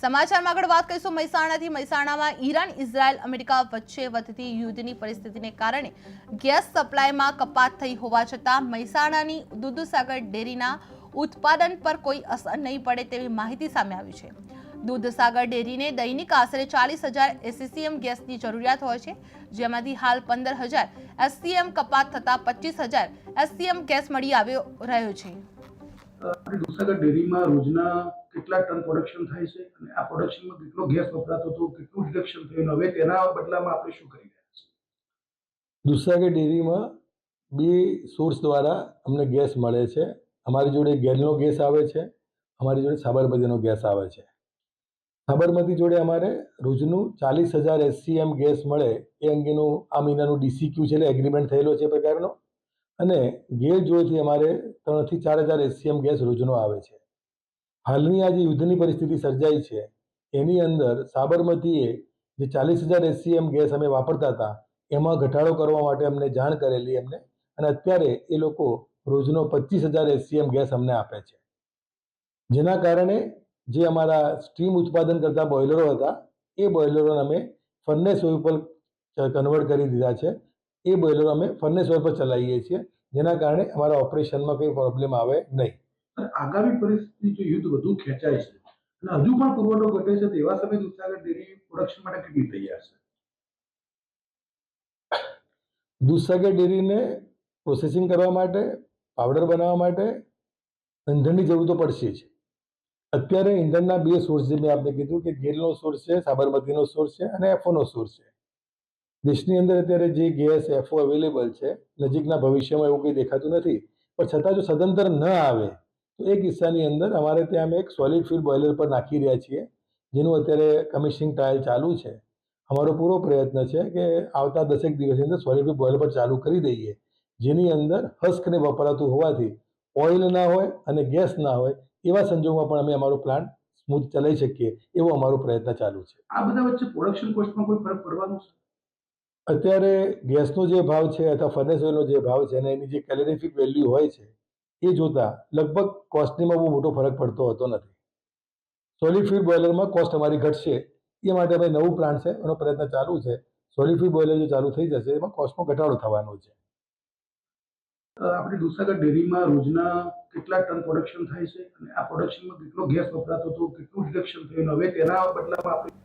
સમાચારમાં આગળ વાત કરીશું મહેસાણાથી। મહેસાણામાં ઈરાન ઇઝરાયલ અમેરિકા વચ્ચે વધતી યુદ્ધની પરિસ્થિતિને કારણે ગેસ સપ્લાયમાં કપાત થઈ હોવા છતાં મહેસાણાની દૂધસાગર ડેરીના ઉત્પાદન પર કોઈ અસર નહીં પડે તેવી માહિતી સામે આવી છે। દૂધસાગર ડેરીને દૈનિક આશરે 40,000 એસસીએમ ગેસની જરૂરિયાત હોય છે, જેમાંથી હાલ 15,000 એસસીએમ કપાત થતા 25,000 એસસીએમ ગેસ મળી આવ્યો રહ્યો છે। દૂધસાગર ડેરીમાં રોજના કેટલા ટન પ્રોડક્શન થાય છે અને આ પ્રોડક્શનમાં કેટલો ગેસ વપરાતો હતો, કેટલું રિડક્શન થયું, હવે તેના બદલામાં આપણે શું કરી રહ્યા છીએ? દૂધસાગર ડેરીમાં બે સોર્સ દ્વારા અમને ગેસ મળે છે। અમારી જોડે ગેલનો ગેસ આવે છે, અમારી જોડે સાબરમતીનો ગેસ આવે છે। સાબરમતી જોડે અમારે રોજનું 40,000 એસસીએમ ગેસ મળે એ અંગેનું આ મહિનાનું ડીસીક્યુ છે, એટલે એગ્રીમેન્ટ થયેલો છે પ્રકારનો। અને ગેલ જોડેથી અમારે 3,000 થી 4,000 એસસીએમ ગેસ રોજનો આવે છે। હાલની આ જે યુદ્ધની પરિસ્થિતિ સર્જાઈ છે એની અંદર સાબરમતીએ જે 40,000 એસસીએમ ગેસ અમે વાપરતા હતા એમાં ઘટાડો કરવા માટે અમને જાણ કરેલી એમને, અને અત્યારે એ લોકો રોજનો 25,000 એસસીએમ ગેસ અમને આપે છે, જેના કારણે જે અમારા સ્ટીમ ઉત્પાદન કરતા બોઇલરો હતા એ બોઇલરોને અમે ફર્નેસ ઓઇલ પર કન્વર્ટ કરી દીધા છે। એ બોઇલરો અમે ફર્નેસ ઓઇલ પર ચલાવીએ છીએ, જેના કારણે અમારા ઓપરેશનમાં કોઈ પ્રોબ્લેમ આવે નહીં। આગામી પરિસ્થિતિ જો યુદ્ધ વધુ ખેંચાય છે અને હજુ પણ પુરવઠો ઘટે છે, તેવા સમયે દૂધસાગર ડેરી પ્રોડક્શન માટે કેટલી તૈયાર છે? દૂધસાગર ડેરીને પ્રોસેસિંગ કરવા માટે, પાવડર બનાવવા માટે ઇંધણની જરૂર તો પડશે જ। અત્યારે ઇંધણના બે સોર્સ છે, મેં આપને કીધું કે ગેલનો સોર્સ છે, સાબરમતીનો સોર્સ છે અને એફઓનો સોર્સ છે। દેશની અંદર અત્યારે જે ગેસ એફઓ અવેલેબલ છે, નજીકના ભવિષ્યમાં એવું કંઈ દેખાતું નથી, પણ છતાં જો સદંતર ન આવે તો એ કિસ્સાની અંદર અમારે ત્યાં અમે એક સોલિડ ફ્યુલ બોઇલર પર નાખી રહ્યા છીએ, જેનું અત્યારે કમિશનિંગ ટ્રાયલ ચાલુ છે। અમારો પૂરો પ્રયત્ન છે કે આવતા 10 દિવસની અંદર સોલિડ ફ્યુલ બોઇલર પર ચાલુ કરી દઈએ, જેની અંદર હસ્કને વપરાતું હોવાથી ઓઇલ ના હોય અને ગેસ ના હોય એવા સંજોગોમાં પણ અમે અમારો પ્લાન્ટ સ્મૂથ ચલાવી શકીએ એવો અમારો પ્રયત્ન ચાલુ છે। આ બધા વચ્ચે પ્રોડક્શન કોસ્ટમાં કોઈ ફરક પડવાનો છે? અત્યારે ગેસનો જે ભાવ છે અથવા ફર્નેસ ઓઇલનો જે ભાવ છે અને એની જે કેલોરીફિક વેલ્યુ હોય છે એ જોતા લગભગ કોસ્ટનીમાં બહુ મોટો ફરક પડતો હોતો નથી। સોલિડ ફ્યુલ બોઇલરમાં કોસ્ટ અમારી ઘટશે, એ માટે અમે નવું પ્લાન્ટ છે એનો પ્રયત્ન ચાલુ છે। સોલિડ ફ્યુલ બોઇલર જો ચાલુ થઈ જશે એમાં કોસ્ટમાં ઘટાડો થવાનો છે। આપણી દૂધસાગર ડેરીમાં રોજના કેટલા ટન પ્રોડક્શન થાય છે અને આ પ્રોડક્શનમાં કેટલો ગેસ વપરાતો હતો, કેટલું રિડક્શન થયું, હવે તેના બદલામાં આપણે